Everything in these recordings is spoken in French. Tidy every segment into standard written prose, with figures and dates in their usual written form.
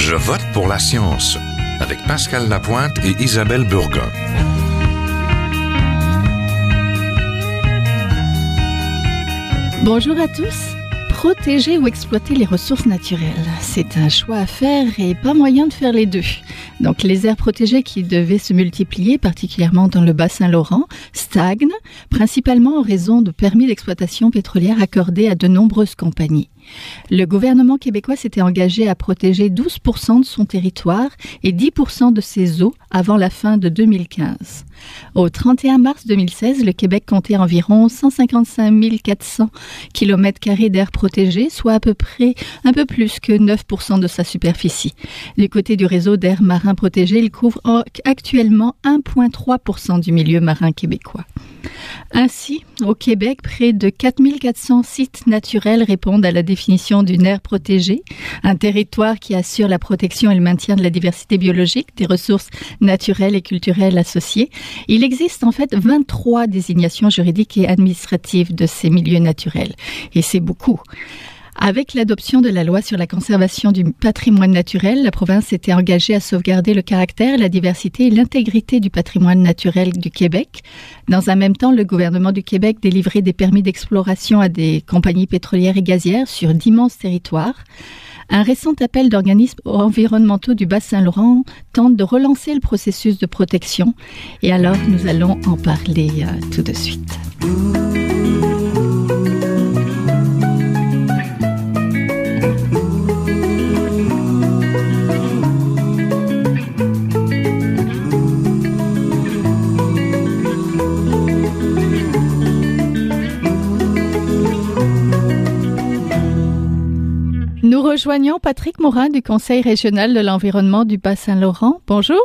Je vote pour la science avec Pascal Lapointe et Isabelle Burgon. Bonjour à tous. Protéger ou exploiter les ressources naturelles, c'est un choix à faire et pas moyen de faire les deux. Donc les aires protégées qui devaient se multiplier, particulièrement dans le Bas-Saint-Laurent, stagnent, principalement en raison de permis d'exploitation pétrolière accordés à de nombreuses compagnies. Le gouvernement québécois s'était engagé à protéger 12% de son territoire et 10% de ses eaux avant la fin de 2015. Au 31 mars 2016, le Québec comptait environ 155 400 km² d'aires protégées, soit à peu près un peu plus que 9% de sa superficie. Du côté du réseau d'aires marins protégés, il couvre actuellement 1,3% du milieu marin québécois. Ainsi, au Québec, près de 4400 sites naturels répondent à la définition d'une aire protégée, un territoire qui assure la protection et le maintien de la diversité biologique, des ressources naturelles et culturelles associées. Il existe en fait 23 désignations juridiques et administratives de ces milieux naturels, et c'est beaucoup. Avec l'adoption de la loi sur la conservation du patrimoine naturel, la province s'était engagée à sauvegarder le caractère, la diversité et l'intégrité du patrimoine naturel du Québec. Dans un même temps, le gouvernement du Québec délivrait des permis d'exploration à des compagnies pétrolières et gazières sur d'immenses territoires. Un récent appel d'organismes environnementaux du Bas-Saint-Laurent tente de relancer le processus de protection. Et alors, nous allons en parler tout de suite. Nous rejoignons Patrick Morin du Conseil régional de l'environnement du Bas-Saint-Laurent. Bonjour.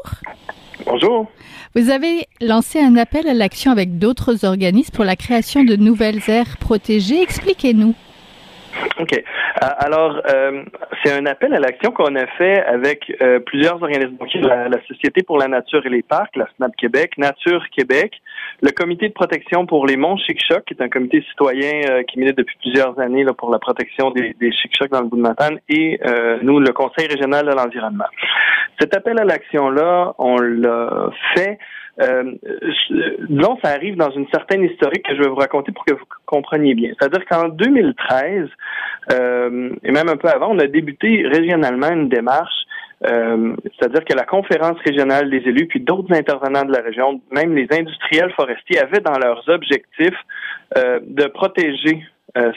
Bonjour. Vous avez lancé un appel à l'action avec d'autres organismes pour la création de nouvelles aires protégées. Expliquez-nous. OK. Alors, c'est un appel à l'action qu'on a fait avec plusieurs organismes. Donc, la Société pour la nature et les parcs, la SNAP Québec, Nature Québec, le Comité de protection pour les monts Chic-Chocs, qui est un comité citoyen qui milite depuis plusieurs années là, pour la protection des Chic-Chocs dans le bout de Matane, et nous, le Conseil régional de l'environnement. Cet appel à l'action-là, on l'a fait. Disons, ça arrive dans une certaine historique que je vais vous raconter pour que vous compreniez bien. C'est-à-dire qu'en 2013, et même un peu avant, on a débuté régionalement une démarche, c'est-à-dire que la conférence régionale des élus, puis d'autres intervenants de la région, même les industriels forestiers, avaient dans leurs objectifs de protéger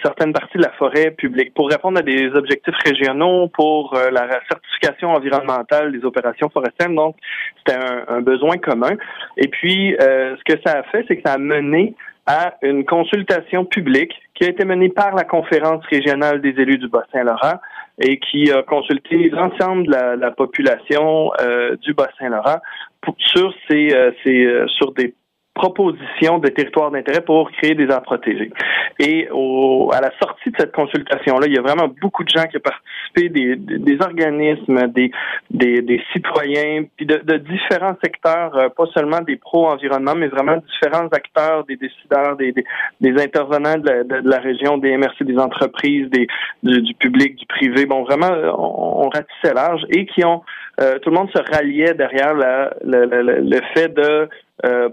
certaines parties de la forêt publique pour répondre à des objectifs régionaux pour la certification environnementale des opérations forestières. Donc, c'était un besoin commun. Et puis, ce que ça a fait, c'est que ça a mené à une consultation publique qui a été menée par la conférence régionale des élus du Bas-Saint-Laurent et qui a consulté l'ensemble de la population du Bas-Saint-Laurent sur des propositions de territoires d'intérêt pour créer des aires protégées. Et à la sortie de cette consultation-là, il y a vraiment beaucoup de gens qui ont participé, des organismes, des citoyens, puis de différents secteurs, pas seulement des pro-environnement, mais vraiment différents acteurs, des décideurs, des intervenants de la région, des MRC, des entreprises, du public, du privé. Bon, vraiment, on ratissait large et qui ont tout le monde se ralliait derrière le fait de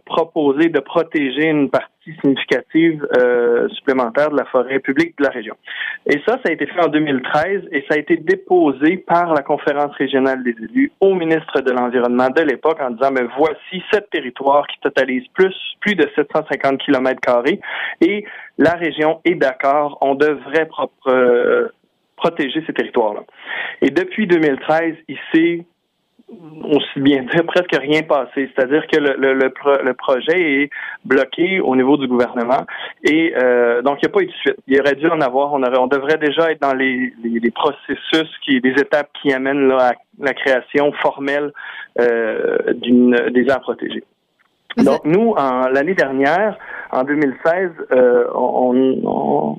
proposer de protéger une partie significative supplémentaire de la forêt publique de la région. Et ça a été fait en 2013 et ça a été déposé par la conférence régionale des élus au ministre de l'Environnement de l'époque en disant, mais voici 7 territoires qui totalisent plus de 750 km² et la région est d'accord, on devrait protéger ces territoires-là. Et depuis 2013, il s'est aussi bien dire presque rien passé, c'est-à-dire que le projet est bloqué au niveau du gouvernement et donc il n'y a pas eu de suite. Il aurait dû en avoir, on devrait déjà être dans les processus des étapes qui amènent là, à la création formelle des aires protégées. Donc, nous, l'année dernière, en 2016, on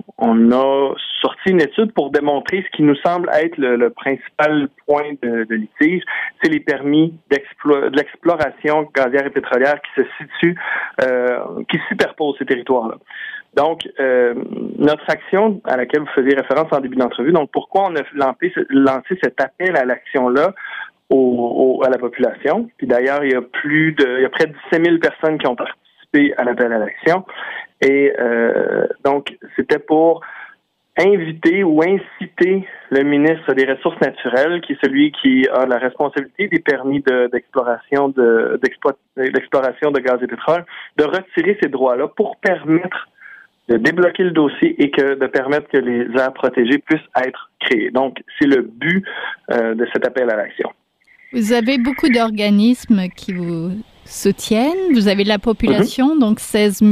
a sorti une étude pour démontrer ce qui nous semble être le principal point de litige, c'est les permis de l'exploration gazière et pétrolière qui se superposent ces territoires-là. Donc, notre action à laquelle vous faisiez référence en début d'entrevue, donc pourquoi on a lancé cet appel à l'action-là à la population. Puis d'ailleurs, il y a près de 17 000 personnes qui ont participé à l'appel à l'action. Et donc, c'était pour inviter ou inciter le ministre des Ressources naturelles, qui est celui qui a la responsabilité des permis d'exploration de gaz et pétrole, de retirer ces droits-là pour permettre de débloquer le dossier et de permettre que les aires protégées puissent être créées. Donc, c'est le but de cet appel à l'action. Vous avez beaucoup d'organismes qui vous soutiennent. Vous avez la population, donc 16 000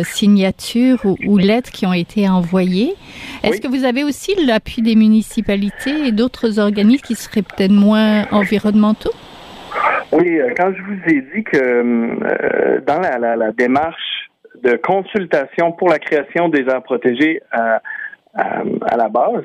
signatures ou lettres qui ont été envoyées. Est-ce que vous avez aussi l'appui des municipalités et d'autres organismes qui seraient peut-être moins environnementaux? Oui, quand je vous ai dit que dans la démarche de consultation pour la création des aires protégées à la base,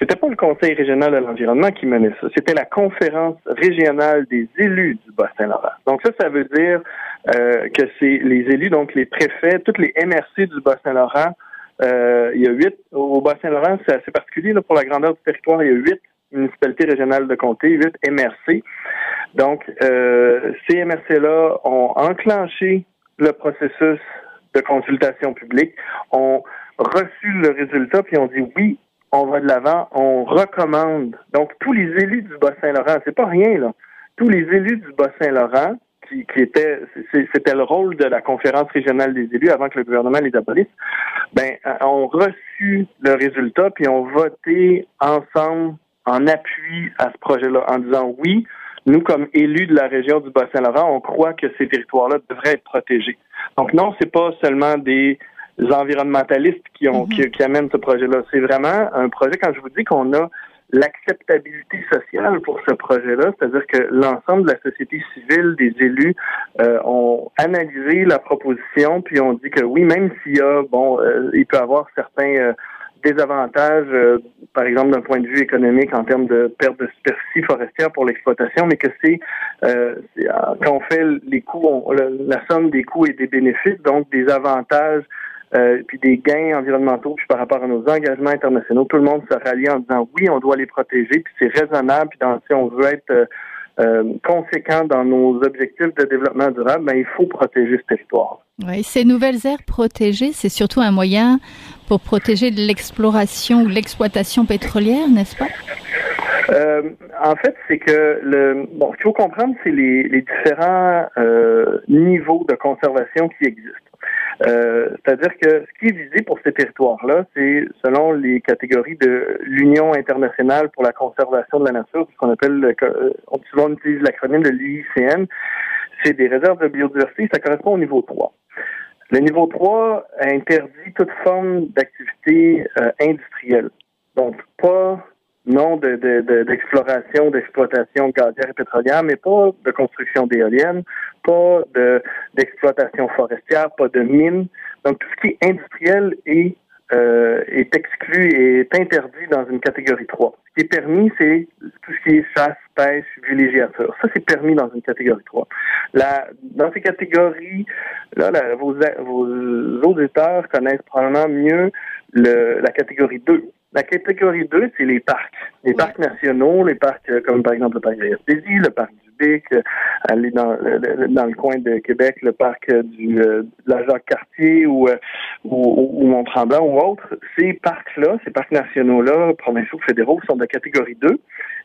c'était pas le Conseil régional de l'environnement qui menait ça, c'était la conférence régionale des élus du Bas-Saint-Laurent. Donc ça veut dire que c'est les élus, donc les préfets, toutes les MRC du Bas-Saint-Laurent. Il y a 8 au Bas-Saint-Laurent, c'est assez particulier là, pour la grandeur du territoire. Il y a 8 municipalités régionales de comté, 8 MRC. Donc ces MRC-là ont enclenché le processus de consultation publique, ont reçu le résultat, puis ont dit oui, on va de l'avant, on recommande. Donc, tous les élus du Bas-Saint-Laurent, c'est pas rien, là. Tous les élus du Bas-Saint-Laurent, c'était le rôle de la conférence régionale des élus avant que le gouvernement les abolisse, ont reçu le résultat, puis ont voté ensemble en appui à ce projet-là, en disant oui, nous, comme élus de la région du Bas-Saint-Laurent, on croit que ces territoires-là devraient être protégés. Donc non, c'est pas seulement des environnementalistes qui amènent ce projet-là. C'est vraiment un projet, quand je vous dis qu'on a l'acceptabilité sociale pour ce projet-là, c'est-à-dire que l'ensemble de la société civile, des élus, ont analysé la proposition, puis ont dit que oui, même s'il y a, il peut y avoir certains désavantages, par exemple d'un point de vue économique en termes de perte de superficie forestière pour l'exploitation, mais que c'est quand on fait les coûts, la somme des coûts et des bénéfices, donc des avantages puis des gains environnementaux, puis par rapport à nos engagements internationaux, tout le monde se rallie en disant oui, on doit les protéger, puis c'est raisonnable, puis si on veut être conséquent dans nos objectifs de développement durable, il faut protéger ce territoire. Oui, ces nouvelles aires protégées, c'est surtout un moyen pour protéger de l'exploration ou l'exploitation pétrolière, n'est-ce pas? En fait, c'est que ce qu'il faut comprendre, c'est les différents niveaux de conservation qui existent. C'est-à-dire que ce qui est visé pour ces territoires-là, c'est selon les catégories de l'Union internationale pour la conservation de la nature, ce qu'on appelle, souvent on utilise l'acronyme de l'UICN, c'est des réserves de biodiversité, ça correspond au niveau 3. Le niveau 3 interdit toute forme d'activité industrielle. Donc, d'exploration, d'exploitation gazière et pétrolière, mais pas de construction d'éoliennes, pas d'exploitation forestière, pas de mines. Donc, tout ce qui est industriel est exclu et est interdit dans une catégorie 3. Ce qui est permis, c'est tout ce qui est chasse, pêche, villégiature. Ça, c'est permis dans une catégorie 3. Dans ces catégories, vos auditeurs connaissent probablement mieux la catégorie 2. La catégorie 2, c'est les parcs. Les parcs nationaux, les parcs comme par exemple le parc de la Gaspésie, le parc du Bic, aller dans le coin de Québec, le parc de la Jacques-Cartier ou Mont-Tremblant ou autres. Ces parcs-là, ces parcs nationaux-là, provinciaux, fédéraux, sont de catégorie 2.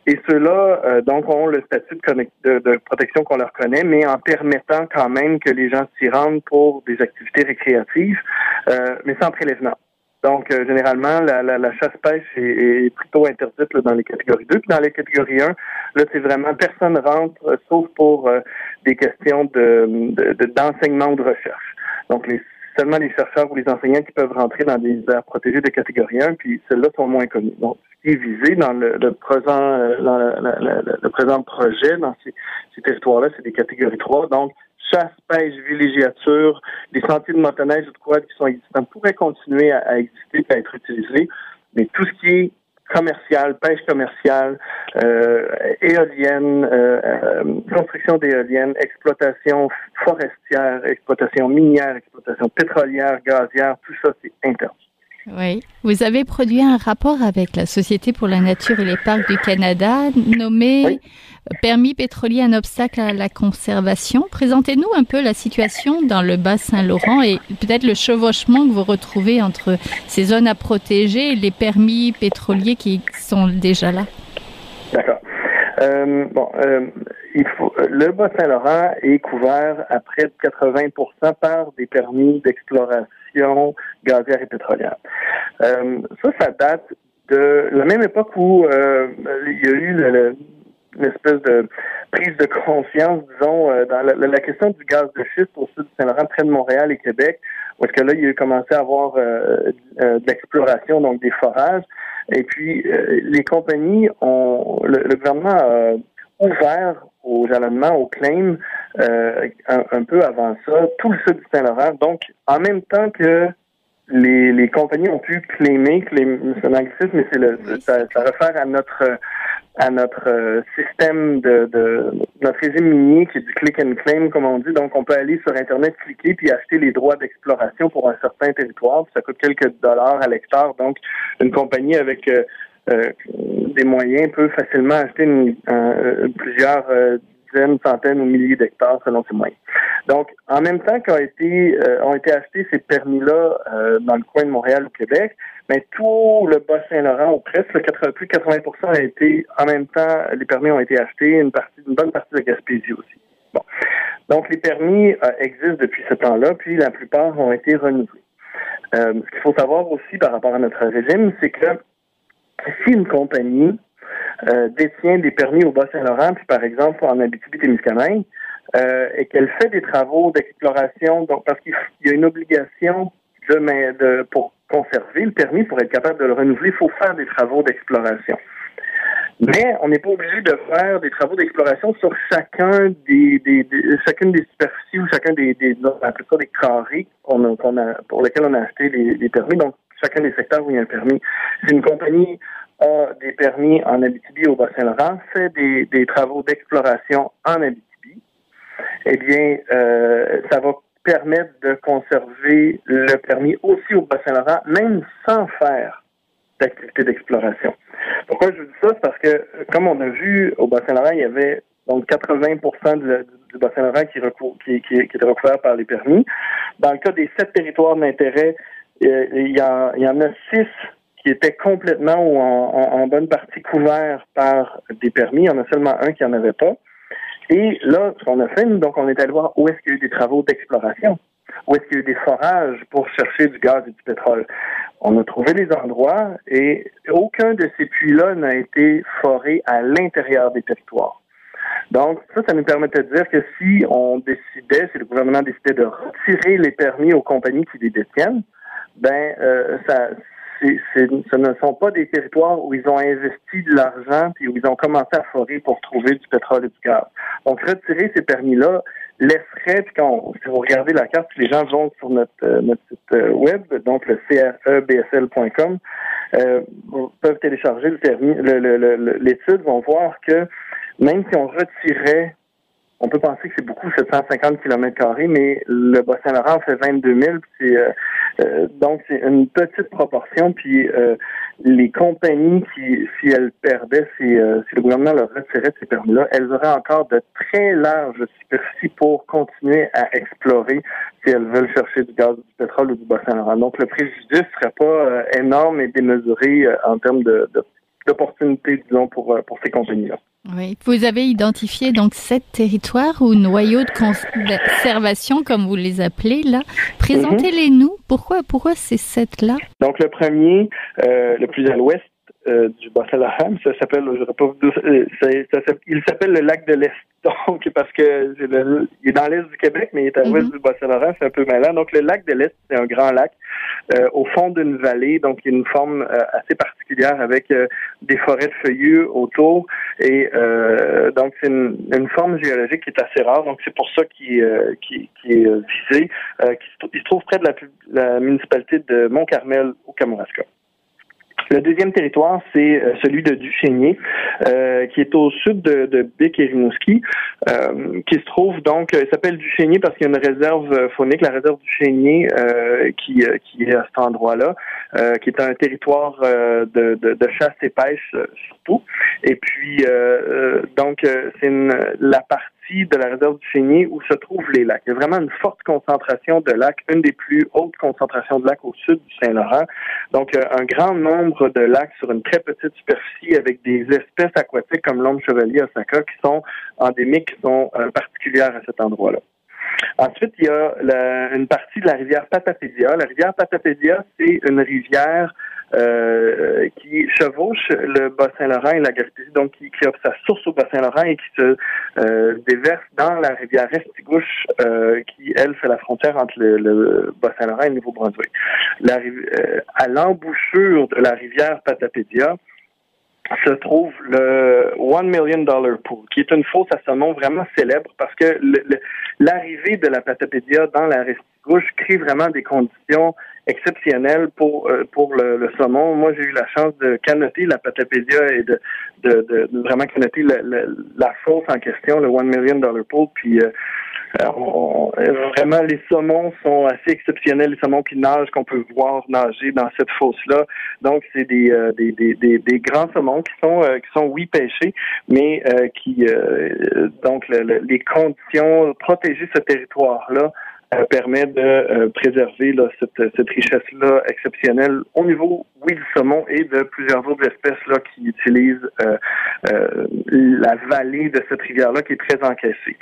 Et ceux-là, donc, ont le statut de protection qu'on leur connaît, mais en permettant quand même que les gens s'y rendent pour des activités récréatives, mais sans prélèvement. Donc, généralement, la chasse-pêche est plutôt interdite dans les catégories 2. Puis dans les catégories 1, là, c'est vraiment personne rentre, sauf pour des questions d'enseignement ou de recherche. Donc, seulement les chercheurs ou les enseignants qui peuvent rentrer dans des aires protégées de catégorie 1, puis celles-là sont moins connues. Donc, ce qui est visé dans le présent projet, dans ces territoires-là, c'est des catégories 3. Donc, chasse, pêche, villégiature, les sentiers de motoneige ou de quad qui sont existants pourraient continuer à exister et à être utilisés, mais tout ce qui est commerciale, pêche commerciale, éolienne, construction d'éoliennes, exploitation forestière, exploitation minière, exploitation pétrolière, gazière, tout ça, c'est interdit. Oui. Vous avez produit un rapport avec la Société pour la nature et les parcs du Canada nommé Permis pétrolier, un obstacle à la conservation. Présentez-nous un peu la situation dans le Bas-Saint-Laurent et peut-être le chevauchement que vous retrouvez entre ces zones à protéger et les permis pétroliers qui sont déjà là. D'accord. Le Bas-Saint-Laurent est couvert à près de 80% par des permis d'exploration gazière et pétrolière. Ça date de la même époque où il y a eu une espèce de prise de conscience, disons, dans la question du gaz de schiste au sud du Saint-Laurent, près de Montréal et Québec, où est-ce que là, il a commencé à avoir de l'exploration, donc des forages. Et puis, les compagnies le gouvernement a ouvert aux jalonnements, aux claims, un peu avant ça, tout le sud du Saint-Laurent. Donc, en même temps que les compagnies ont pu claimer, c'est un anglicisme, mais ça réfère à notre système de notre régime minier qui est du click and claim, comme on dit. Donc, on peut aller sur Internet, cliquer puis acheter les droits d'exploration pour un certain territoire. Puis ça coûte quelques dollars à l'hectare. Donc, une compagnie avec des moyens peut facilement acheter plusieurs dizaines, centaines ou milliers d'hectares selon ses moyens. Donc, en même temps ont été achetés ces permis-là dans le coin de Montréal ou Québec, mais tout le Bas-Saint-Laurent, ou presque, plus de 80% a été, en même temps, les permis ont été achetés, une bonne partie de Gaspésie aussi. Bon. Donc, les permis existent depuis ce temps-là, puis la plupart ont été renouvelés. Ce qu'il faut savoir aussi par rapport à notre régime, c'est que si une compagnie détient des permis au Bas-Saint-Laurent, puis par exemple en Abitibi-Témiscamingue, et qu'elle fait des travaux d'exploration, donc parce qu'il y a une obligation pour conserver le permis, pour être capable de le renouveler, il faut faire des travaux d'exploration. Mais on n'est pas obligé de faire des travaux d'exploration sur chacune des superficies ou chacun des carrés pour lesquels on a acheté les permis. Donc, chacun des secteurs où il y a un permis. Si une compagnie a des permis en Abitibi au Bas-Saint-Laurent, fait des travaux d'exploration en Abitibi, eh bien, ça va permettre de conserver le permis aussi au Bas-Saint-Laurent, même sans faire d'activité d'exploration. Pourquoi je vous dis ça? C'est parce que, comme on a vu, au Bas-Saint-Laurent, il y avait donc 80% du Bas-Saint-Laurent qui était recouvert par les permis. Dans le cas des 7 territoires d'intérêt, il y en a 6 qui étaient complètement ou en bonne partie couverts par des permis. Il y en a seulement un qui n'en avait pas. Et là, ce qu'on a fait, donc on est allé voir où est-ce qu'il y a eu des travaux d'exploration, où est-ce qu'il y a eu des forages pour chercher du gaz et du pétrole. On a trouvé les endroits et aucun de ces puits-là n'a été foré à l'intérieur des territoires. Donc, ça nous permettait de dire que si le gouvernement décidait de retirer les permis aux compagnies qui les détiennent, ce ne sont pas des territoires où ils ont investi de l'argent puis où ils ont commencé à forer pour trouver du pétrole et du gaz. Donc, retirer ces permis-là laisserait, puis si vous regardez la carte, si les gens vont sur notre site web, donc le crebsl.com, peuvent télécharger le permis, l'étude, vont voir que même si on retirait, on peut penser que c'est beaucoup, 750 km², mais le Bas-Saint-Laurent fait 22 000, donc c'est une petite proportion, puis les compagnies si elles perdaient, si le gouvernement leur retirait ces permis-là, elles auraient encore de très larges superficies pour continuer à explorer si elles veulent chercher du gaz, du pétrole ou du Bas-Saint-Laurent. Donc le préjudice serait pas énorme et démesuré en termes d'opportunités, disons, pour ces compagnies-là. Oui, vous avez identifié donc 7 territoires ou noyaux de conservation, comme vous les appelez là. Présentez-les-nous. Pourquoi ces 7-là? Donc le premier, le plus à l'ouest du Bas-Saint-Laurent, il s'appelle le lac de l'Est. Donc parce que il est dans l'est du Québec, mais il est à l'ouest du Bas-Saint-Laurent, c'est un peu mêlant. Donc le lac de l'Est, c'est un grand lac au fond d'une vallée, donc il y a une forme assez particulière avec des forêts de feuillus autour et donc c'est une forme géologique qui est assez rare, donc c'est pour ça qui est visé. Il se trouve près de la municipalité de Mont-Carmel au Kamouraska. Le deuxième territoire, c'est celui de Duchesnier, qui est au sud de Bic et Rimouski, qui se trouve donc, il s'appelle Duchesnier parce qu'il y a une réserve faunique, la réserve Duchesnier, qui est à cet endroit-là, qui est un territoire de chasse et pêche surtout. Et puis, donc, c'est la partie de la réserve du Chénier où se trouvent les lacs. Il y a vraiment une forte concentration de lacs, une des plus hautes concentrations de lacs au sud du Saint-Laurent. Donc, un grand nombre de lacs sur une très petite superficie avec des espèces aquatiques comme l'ombre chevalier osaka qui sont endémiques, qui sont particulières à cet endroit-là. Ensuite, il y a une partie de la rivière Patapédia. La rivière Patapédia, c'est une rivière qui chevauche le Bas-Saint-Laurent et la Gaspésie, donc qui a sa source au Bas-Saint-Laurent et qui se déverse dans la rivière Restigouche, qui, elle, fait la frontière entre le Bas-Saint-Laurent et le Nouveau-Brunswick. À l'embouchure de la rivière Patapédia se trouve le $1 million pool, qui est une fosse à saumon vraiment célèbre parce que l'arrivée de la Patapédia dans la Restigouche crée vraiment des conditions exceptionnelles pour le saumon. Moi, j'ai eu la chance de canoter la Patapédia et de vraiment canoter la fosse en question, le $1 million pool, puis vraiment, les saumons sont assez exceptionnels, les saumons qui nagent, qu'on peut voir nager dans cette fosse-là. Donc, c'est des grands saumons qui sont oui pêchés, mais donc les conditions, protéger ce territoire-là permet de préserver là, cette richesse-là exceptionnelle au niveau, oui, du saumon et de plusieurs autres espèces là qui utilisent la vallée de cette rivière-là qui est très encaissée.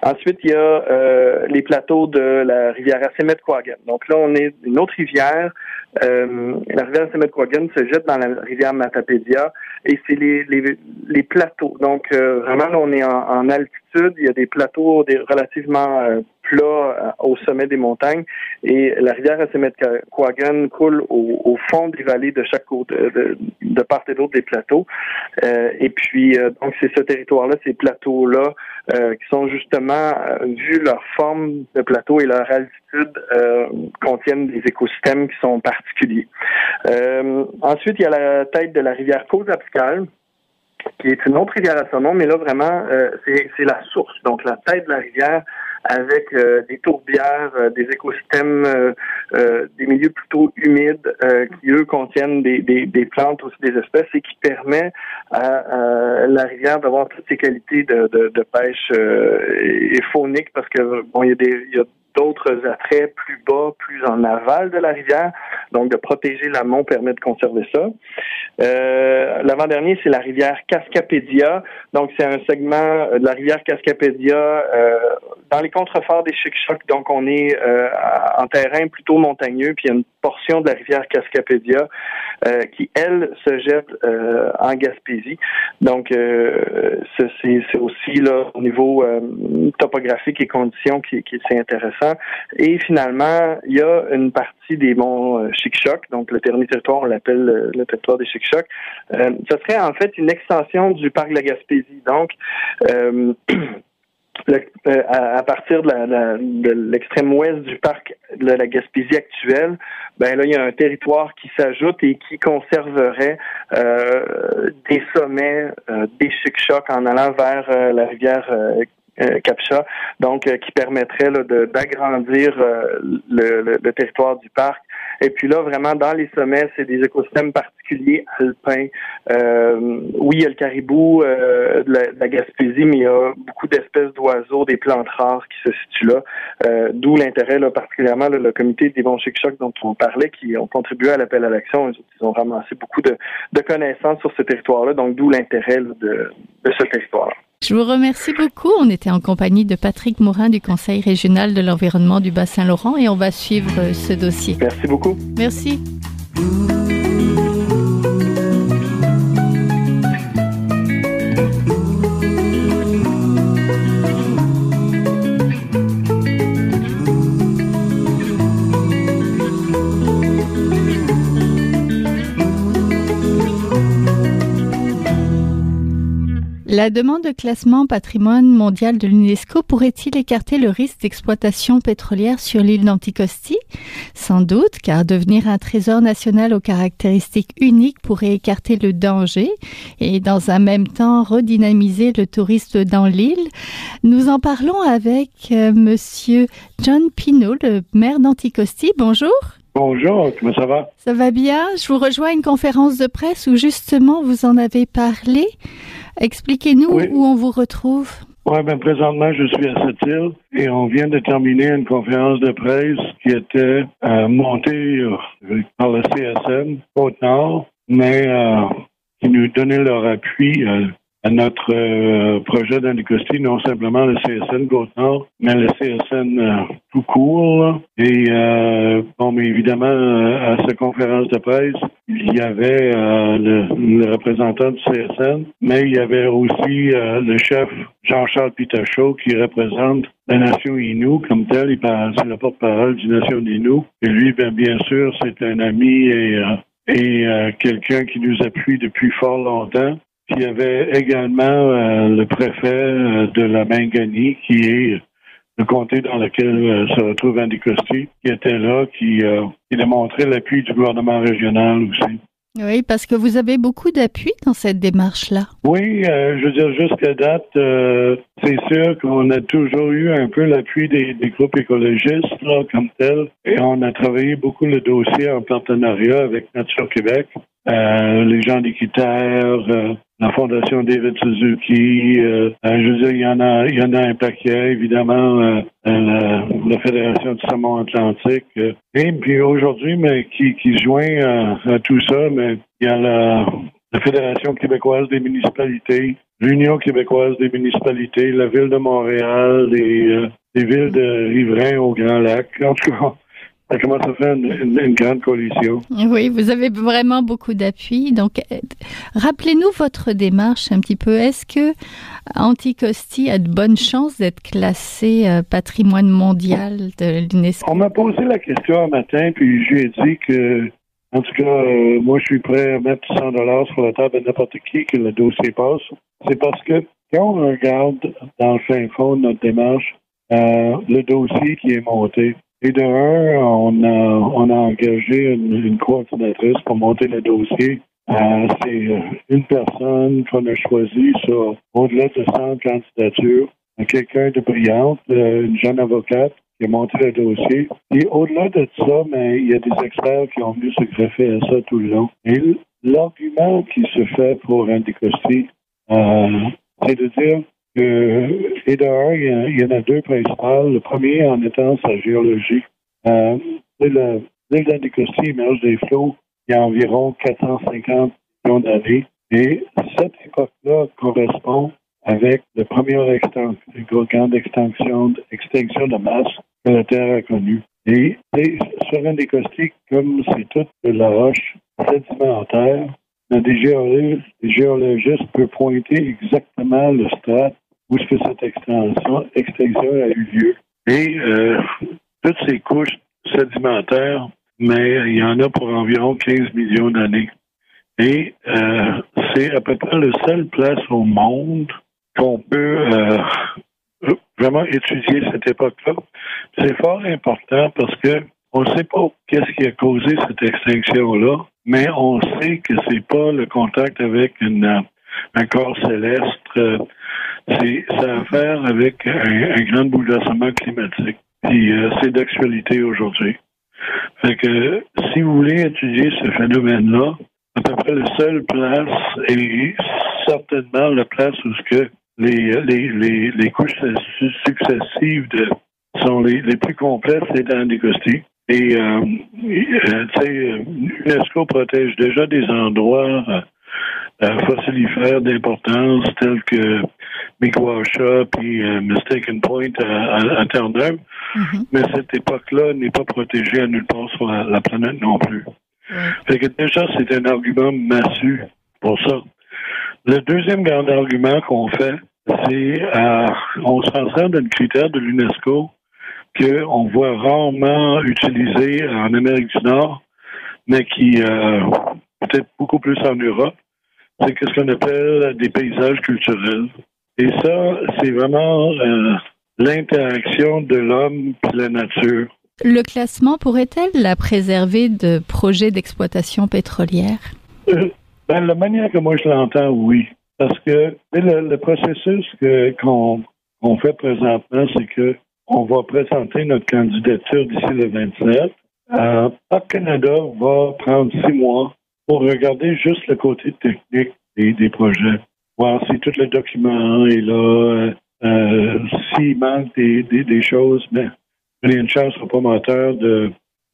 Ensuite, il y a les plateaux de la rivière Assiniboine. Donc là, on est une autre rivière. La rivière Assiniboine se jette dans la rivière Matapédia et c'est les plateaux. Donc vraiment, là, on est en altitude. Il y a des plateaux relativement plats au sommet des montagnes et la rivière Assiniboine coule au fond des vallées de chaque côté, de part et d'autre des plateaux. Et puis, donc, c'est ce territoire-là, ces plateaux-là, qui sont justement, vu leur forme de plateau et leur altitude, contiennent des écosystèmes qui sont particuliers. Ensuite, il y a la tête de la rivière Côte-Abscale, qui est une autre rivière à saumon, mais là, vraiment, c'est la source. Donc, la tête de la rivière avec des tourbières, des écosystèmes, des milieux plutôt humides qui, eux, contiennent des plantes, aussi des espèces, et qui permet à la rivière d'avoir toutes ces qualités de pêche et faunique, parce que, bon, il y a d'autres attraits plus bas, plus en aval de la rivière. Donc, de protéger l'amont permet de conserver ça. L'avant-dernier, c'est la rivière Cascapédia. Donc, c'est un segment de la rivière Cascapédia dans les contreforts des Chic-Chocs. Donc, on est en terrain plutôt montagneux, puis il y a une portion de la rivière Cascapédia qui, elle, se jette en Gaspésie. Donc, c'est aussi là au niveau topographique et conditions qui est intéressant. Et finalement, il y a une partie des monts Chic-Chocs, donc le dernier territoire, on l'appelle le territoire des Chic-Chocs. Ce serait en fait une extension du parc de la Gaspésie. Donc, à partir de l'extrême ouest du parc de la Gaspésie actuelle, ben là, il y a un territoire qui s'ajoute et qui conserverait des sommets des Chic-Chocs en allant vers la rivière Capcha, donc qui permettrait là, d'agrandir le territoire du parc. Et puis là, vraiment, dans les sommets, c'est des écosystèmes particuliers alpins. Oui, il y a le caribou de la Gaspésie, mais il y a beaucoup d'espèces d'oiseaux, des plantes rares qui se situent là. D'où l'intérêt, là, particulièrement, là, le comité des bons Chic-Chocs dont on parlait, qui ont contribué à l'appel à l'action. Ils ont ramassé beaucoup de connaissances sur ce territoire-là, donc d'où l'intérêt là, de ce territoire-là. Je vous remercie beaucoup. On était en compagnie de Patrick Morin du Conseil régional de l'environnement du Bas-Saint-Laurent et on va suivre ce dossier. Merci beaucoup. Merci. La demande de classement patrimoine mondial de l'UNESCO pourrait-il écarter le risque d'exploitation pétrolière sur l'île d'Anticosti? Sans doute, car devenir un trésor national aux caractéristiques uniques pourrait écarter le danger et dans un même temps redynamiser le tourisme dans l'île. Nous en parlons avec Monsieur John Pinault, le maire d'Anticosti. Bonjour. Bonjour, comment ça va? Ça va bien. Je vous rejoins à une conférence de presse où justement vous en avez parlé. Expliquez-nous où on vous retrouve. Oui, présentement, je suis à cette île et on vient de terminer une conférence de presse qui était montée par le CSN Côte-Nord, mais qui nous donnait leur appui à notre projet d'Anticosti, non simplement le CSN Côte-Nord, mais le CSN tout court. Là. Et mais évidemment, à cette conférence de presse, il y avait le représentant du CSN, mais il y avait aussi le chef Jean-Charles Pitachot qui représente la nation Innu comme tel. C'est le porte-parole du nation Innu. Et lui, bien sûr, c'est un ami et quelqu'un qui nous appuie depuis fort longtemps. Il y avait également le préfet de la Mingani, qui est le comté dans lequel se retrouve Anticosti, qui était là, qui a montré l'appui du gouvernement régional aussi. Oui, parce que vous avez beaucoup d'appui dans cette démarche-là. Oui, je veux dire, jusqu'à date, c'est sûr qu'on a toujours eu un peu l'appui des groupes écologistes, là, comme tel, et on a travaillé beaucoup le dossier en partenariat avec Nature Québec, les gens d'Équiterre, la Fondation David Suzuki, je veux dire, il y en a un paquet, évidemment, la Fédération du Saumon Atlantique. Et puis aujourd'hui, mais qui joint à tout ça, mais il y a la Fédération québécoise des municipalités, l'Union québécoise des municipalités, la Ville de Montréal, les villes de riverains au Grand Lac. En tout cas, ça commence à faire une grande coalition. Oui, vous avez vraiment beaucoup d'appui. Donc, rappelez-nous votre démarche un petit peu. Est-ce que Anticosti a de bonnes chances d'être classé patrimoine mondial de l'UNESCO? On m'a posé la question un matin, puis je lui ai dit que, en tout cas, moi, je suis prêt à mettre 100 $ sur la table de n'importe qui que le dossier passe. C'est parce que quand on regarde dans le fin fond de notre démarche, le dossier qui est monté, et de un, on a engagé une coordinatrice pour monter le dossier. C'est une personne qu'on a choisie sur au-delà de 100 candidatures. Quelqu'un de brillante, une jeune avocate qui a monté le dossier. Et au-delà de ça, mais il y a des experts qui ont venu se greffer à ça tout le long. Et l'argument qui se fait pour Anticosti, c'est de dire et d'ailleurs, il y en a deux principales. Le premier en étant sa géologie. L'île d'Anticosti émerge des flots il y a environ 450 millions d'années. Et cette époque-là correspond avec la première grande extinction de masse que la Terre a connue. Et sur Anticosti, comme c'est toute de la roche sédimentaire, des géologistes peuvent pointer exactement le stade où est-ce que cette extinction a eu lieu. Et toutes ces couches sédimentaires, mais il y en a pour environ 15 millions d'années. Et c'est à peu près la seule place au monde qu'on peut vraiment étudier cette époque-là. C'est fort important parce que on ne sait pas qu'est-ce qui a causé cette extinction-là, mais on sait que c'est pas le contact avec un corps céleste. Ça a à faire avec un grand bouleversement climatique. Puis c'est d'actualité aujourd'hui. Fait que si vous voulez étudier ce phénomène-là, à peu près la seule place et certainement la place où ce que les couches successives sont les plus complètes, c'est dans Anticosti. Et l'UNESCO protège déjà des endroits fossilifères d'importance tels que Mikwasha puis Mistaken Point à Terre-Neuve. Mm-hmm. Mais cette époque-là n'est pas protégée à nulle part sur la planète non plus. Fait que déjà, c'est un argument massu pour ça. Le deuxième grand argument qu'on fait, c'est on se renseigne dans le critère de l'UNESCO qu'on voit rarement utilisé en Amérique du Nord, mais qui peut-être beaucoup plus en Europe. c'est ce qu'on appelle des paysages culturels. Et ça, c'est vraiment l'interaction de l'homme et la nature. Le classement pourrait-elle la préserver de projets d'exploitation pétrolière? La manière que moi je l'entends, oui. Parce que le processus qu'on fait présentement, c'est que on va présenter notre candidature d'ici le 27. Parc Canada va prendre 6 mois pour regarder juste le côté technique des projets. Voir si tout le document est là, s'il manque des choses, mais Brian Charles sera promoteur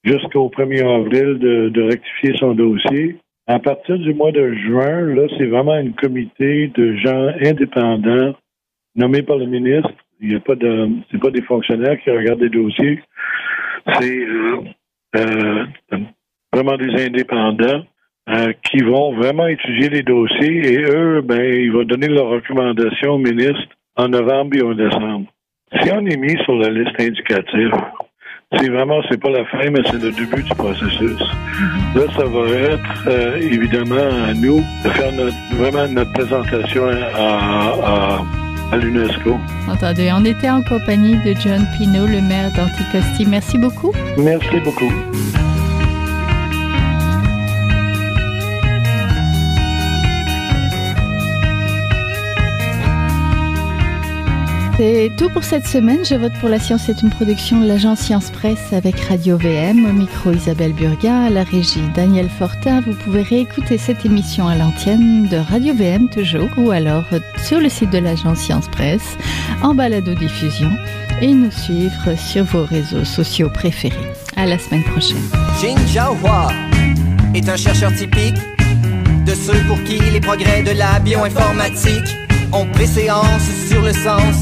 jusqu'au 1er avril de rectifier son dossier. À partir du mois de juin, là, c'est vraiment un comité de gens indépendants nommés par le ministre. Il y a pas c'est pas des fonctionnaires qui regardent les dossiers. C'est vraiment des indépendants qui vont vraiment étudier les dossiers et eux, ils vont donner leurs recommandations au ministre en novembre et en décembre. Si on est mis sur la liste indicative, c'est pas la fin, mais c'est le début du processus. Là, ça va être évidemment à nous de faire notre présentation à l'UNESCO. Entendu. On était en compagnie de John Pinault, le maire d'Anticosti. Merci beaucoup. Merci beaucoup. C'est tout pour cette semaine. Je vote pour la science. C'est une production de l'agence Science Presse avec Radio VM. Au micro, Isabelle Burguin. À la régie, Daniel Fortin. Vous pouvez réécouter cette émission à l'antenne de Radio VM toujours ou alors sur le site de l'agence Science Presse en balado-diffusion et nous suivre sur vos réseaux sociaux préférés. À la semaine prochaine. Jin Zhaohua est un chercheur typique de ceux pour qui les progrès de la bioinformatique ont préséance sur le sens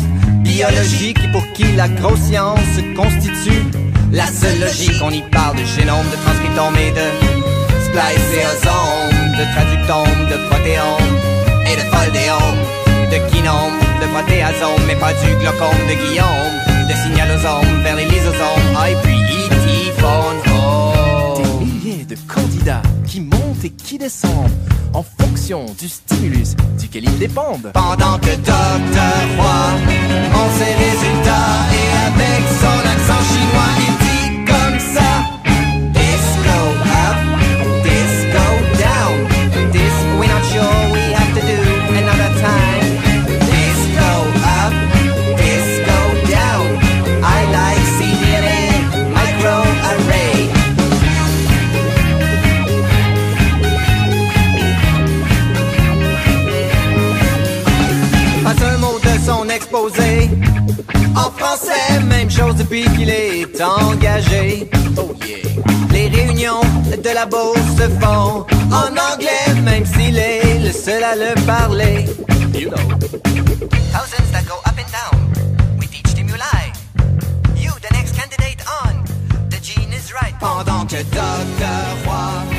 biologique et pour qui la grosse science constitue la seule logique. On y parle de génome, de transcriptome et de spliceosome, de traductome, de protéome et de foldéome, de kinome, de protéasome, mais pas du glaucome de Guillaume, de signalosome vers les lysosomes, et puis phone. Des milliers de candidats qui montent et qui descendent en fonction du stimulus duquel ils dépendent. Pendant que Dr. Roy montre ses résultats et avec son accent chinois il dit comme ça: Disco up, disco down, this we're not sure we have to do another time. Disco up, disco down, I like cDNA microarray. Pas un mot de son exposé en français, même chose depuis qu'il est engagé. Oh yeah. Les réunions de la Beauce se font en anglais, même s'il est le seul à le parler. You know. Thousands that go up and down with each stimuli. You, the next candidate on, the gene is right. Pendant que Dr. Roy